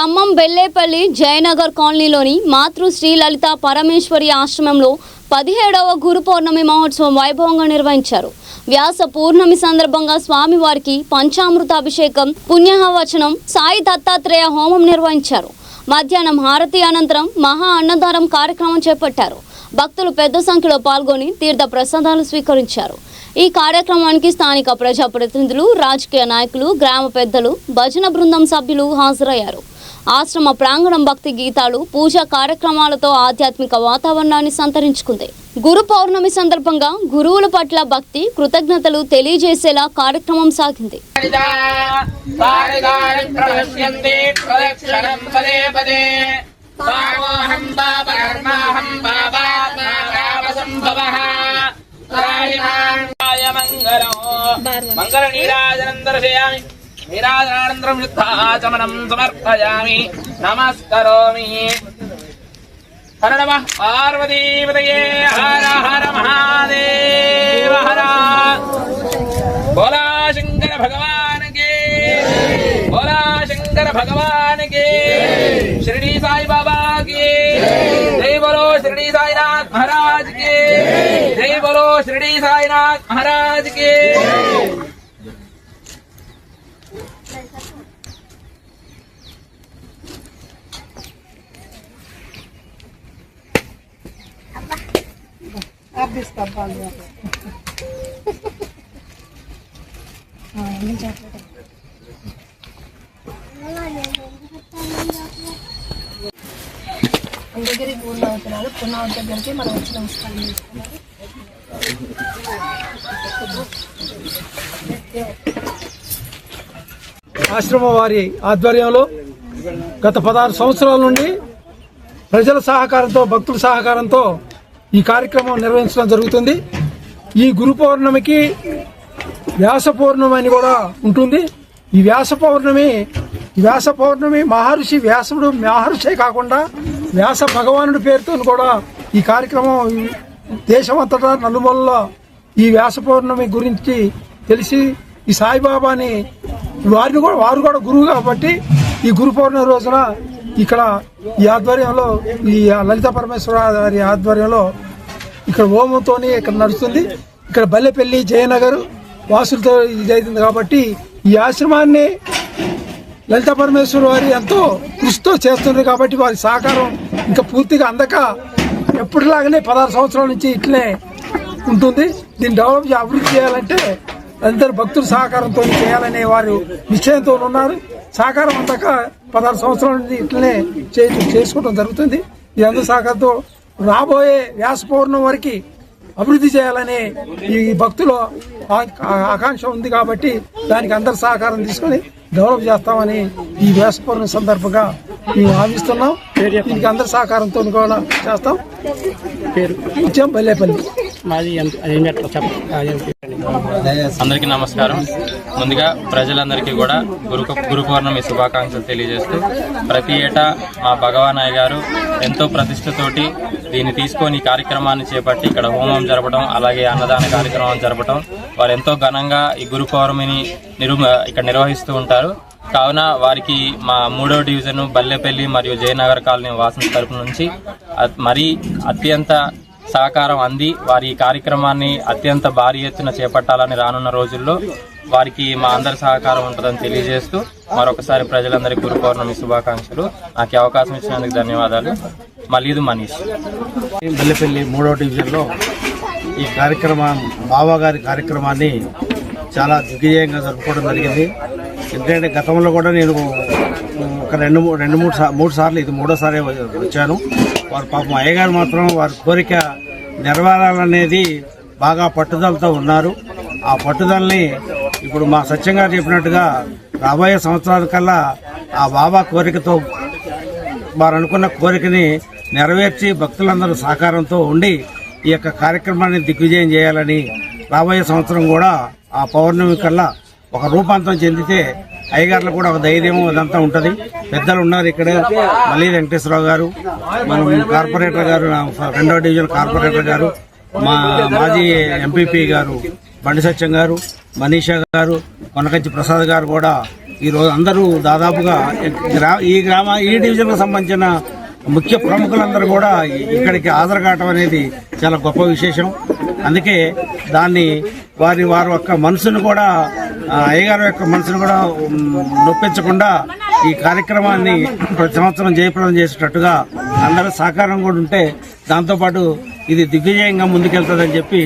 ఖమ్మం బెల్లేపల్లి జయనగర్ కాలనీలోని మాతృశ్రీ లలిత పరమేశ్వరి ఆశ్రమంలో 17వ గురు పౌర్ణమి మహోత్సవం వైభవంగా నిర్వహించారు. వ్యాస పూర్ణమి సందర్భంగా స్వామివారికి పంచామృత అభిషేకం, పుణ్యవచనం, సాయి దత్తాత్రేయ హోమం నిర్వహించారు. మధ్యాహ్నం హారతి అనంతరం మహా అన్నదానం కార్యక్రమం చేపట్టారు. భక్తులు పెద్ద సంఖ్యలో పాల్గొని తీర్థ ప్రసాదాలు స్వీకరించారు. ఈ కార్యక్రమానికి స్థానిక ప్రజాప్రతినిధులు, రాజకీయ నాయకులు, గ్రామ పెద్దలు, భజన బృందం సభ్యులు హాజరయ్యారు. ఆశ్రమ ప్రాంగణం భక్తి గీతాలు, పూజా కార్యక్రమాలతో ఆధ్యాత్మిక వాతావరణాన్ని సంతరించుకుంది. గురు పౌర్ణమి సందర్భంగా గురువుల పట్ల భక్తి, కృతజ్ఞతలు తెలియజేసేలా కార్యక్రమం సాగింది. మంగళ నీరాజనం దర్శయామి. నీరాజనానంతరం శుద్ధాచమనం సమర్పయామి. నమస్కరోమి. హర నమః పార్వతీపతయే. హర హర మహాదేవ హర. బోలా శంకర భగవాన్ కే. బోలా శంకర భగవాన్ కే. షిరిడి సాయి బాబా కి జై. బోలో షిరిడి సాయినాథ్ మహారాజ్ కి జై. బోలో షిరిడి సాయినాథ్ మహారాజ్ కి. దగ్గరికి పూర్ణ అవుతున్నారు. పునః దగ్గరికి మనం వచ్చి నమస్కారం చేసుకున్నారు. ఆశ్రమ వారి ఆధ్వర్యంలో గత 16 సంవత్సరాల నుండి ప్రజల సహకారంతో, భక్తుల సహకారంతో ఈ కార్యక్రమం నిర్వహించడం జరుగుతుంది. ఈ గురు పౌర్ణమికి వ్యాస పౌర్ణమి అని కూడా ఉంటుంది. ఈ వ్యాస పౌర్ణమి మహర్షి వ్యాసుడు మహర్షే కాకుండా వ్యాస భగవానుడి పేరుతో కూడా ఈ కార్యక్రమం దేశమంతటా నలుమూలలో ఈ వ్యాస పౌర్ణమి గురించి తెలిసి ఈ సాయిబాబాని వారు కూడా గురువు కాబట్టి ఈ గురు పౌర్ణమి రోజున ఇక్కడ ఈ ఆధ్వర్యంలో, ఈ లలిత పరమేశ్వర వారి ఆధ్వర్యంలో ఇక్కడ హోమంతో ఇక్కడ నడుస్తుంది. ఇక్కడ బల్లెపల్లి జయనగర్ వాసులతో ఇది అవుతుంది కాబట్టి ఈ ఆశ్రమాన్ని లలిత పరమేశ్వర వారి ఎంతో కృషితో చేస్తుంది కాబట్టి వారి సహకారం ఇంకా పూర్తిగా అందక ఎప్పటిలాగానే 16 సంవత్సరాల నుంచి ఇట్లనే ఉంటుంది. దీన్ని డెవలప్ అభివృద్ధి చేయాలంటే అందరు భక్తుల సహకారంతో చేయాలనే వారు నిశ్చయంతో ఉన్నారు. సహకారం అందాక 16 సంవత్సరాల నుంచి ఇట్లనే చేసుకోవడం జరుగుతుంది. ఈ అందరి సహకారంతో రాబోయే వ్యాస పౌర్ణమి వరకు అభివృద్ధి చేయాలనే ఈ భక్తుల ఆకాంక్ష ఉంది కాబట్టి దానికి అందరి సహకారం తీసుకొని డెవలప్ చేస్తామని ఈ వ్యాస పౌర్ణమి సందర్భంగా మేము భావిస్తున్నాం. దీనికి అందరి సహకారంతో కూడా చేస్తాం. బల్లేపల్లి. అందరికీ నమస్కారం. ముందుగా ప్రజలందరికీ కూడా గురు పౌర్ణమి శుభాకాంక్షలు తెలియజేస్తూ, ప్రతి ఏటా మా భగవానయ్య గారు ఎంతో ప్రతిష్టతోటి దీన్ని తీసుకొని ఈ కార్యక్రమాన్ని చేపట్టి ఇక్కడ హోమం జరపడం, అలాగే అన్నదాన కార్యక్రమం జరపడం, వారు ఎంతో ఘనంగా ఈ గురు పౌర్ణమిని ఇక్కడ నిర్వహిస్తూ ఉంటారు. కావున వారికి మా 3వ డివిజన్ బల్లెపల్లి మరియు జయనగర్ కాలనీ వాసుల తరపు నుంచి మరీ అత్యంత సహకారం అంది వారి ఈ కార్యక్రమాన్ని అత్యంత భారీ ఎత్తున చేపట్టాలని రానున్న రోజుల్లో వారికి మా అందరి సహకారం ఉంటుందని తెలియజేస్తూ మరొకసారి ప్రజలందరికీ గురు పౌర్ణమి శుభాకాంక్షలు. నాకు అవకాశం ఇచ్చినందుకు ధన్యవాదాలు. మలీదు మనీష్. బల్లెపల్లి 3వ డివిజన్లో ఈ బాబా గారి కార్యక్రమాన్ని చాలా దిగ్విజయంగా జరుపుకోవడం జరిగింది. ఎందుకంటే గతంలో కూడా నేను ఒక మూడు సార్లు, ఇది 3వసారి వచ్చాను. వారు పాపం అయ్యగారు మాత్రం వారి కోరిక నెరవేరాలనేది బాగా పట్టుదలతో ఉన్నారు. ఆ పట్టుదలని ఇప్పుడు మా సత్యం గారు చెప్పినట్టుగా రాబోయే సంవత్సరాల కల్లా ఆ బాబా కోరికతో వారు అనుకున్న కోరికని నెరవేర్చి భక్తులందరూ సహకారంతో ఉండి ఈ యొక్క కార్యక్రమాన్ని దిగ్విజయం చేయాలని, రాబోయే సంవత్సరం కూడా ఆ పౌర్ణమి కల్లా ఒక రూపాంతరం చెందితే అయ్యగారులు కూడా ఒక ధైర్యం ఇదంతా ఉంటుంది. పెద్దలు ఉన్నారు ఇక్కడ, మల్లి వెంకటేశ్వరరావు గారు, మనం కార్పొరేటర్ గారు, 2వ డివిజన్ కార్పొరేటర్ గారు, మా మాజీ ఎంపీపీ గారు బండి సత్యం గారు, మనీషా గారు, కొనకంచి ప్రసాద్ గారు కూడా ఈరోజు అందరూ దాదాపుగా ఈ డివిజన్కు సంబంధించిన ముఖ్య ప్రముఖులందరూ కూడా ఇక్కడికి హాజరు కావటం అనేది చాలా గొప్ప విశేషం. అందుకే దాన్ని వారి యొక్క మనసును కూడా అయ్యగారి యొక్క మనసును కూడా నొప్పించకుండా ఈ కార్యక్రమాన్ని ప్రతి సంవత్సరం జయప్రదం చేసేటట్టుగా అందరూ సహకారం కూడా ఉంటే దాంతోపాటు ఇది దిగ్విజయంగా ముందుకెళ్తుందని చెప్పి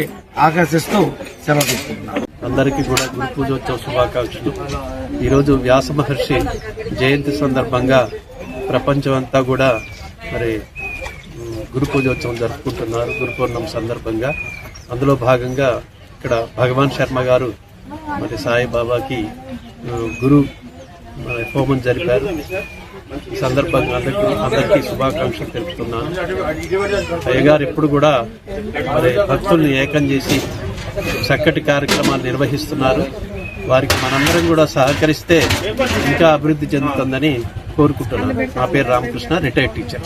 ఆకర్షిస్తూ సెలవు తీసుకుంటున్నాను. అందరికీ కూడా గురు పూజోత్సవ శుభాకాంక్షలు. ఈరోజు వ్యాస మహర్షి జయంతి సందర్భంగా ప్రపంచం అంతా కూడా మరి గురు పూజోత్సవం జరుపుకుంటున్నారు గురు పౌర్ణమి సందర్భంగా. అందులో భాగంగా ఇక్కడ భగవాన్ శర్మ గారు మరి సాయిబాబాకి గురు హోమం జరిపారు. ఈ సందర్భంగా అందరికీ శుభాకాంక్షలు తెలుపుతున్నాను. అయ్యగారు ఎప్పుడు కూడా మరి భక్తుల్ని ఏకం చేసి చక్కటి కార్యక్రమాలు నిర్వహిస్తున్నారు. వారికి మనందరం కూడా సహకరిస్తే ఇంకా అభివృద్ధి చెందుతుందని కోరుకుంటున్నాను. నా పేరు రామకృష్ణ, రిటైర్డ్ టీచర్.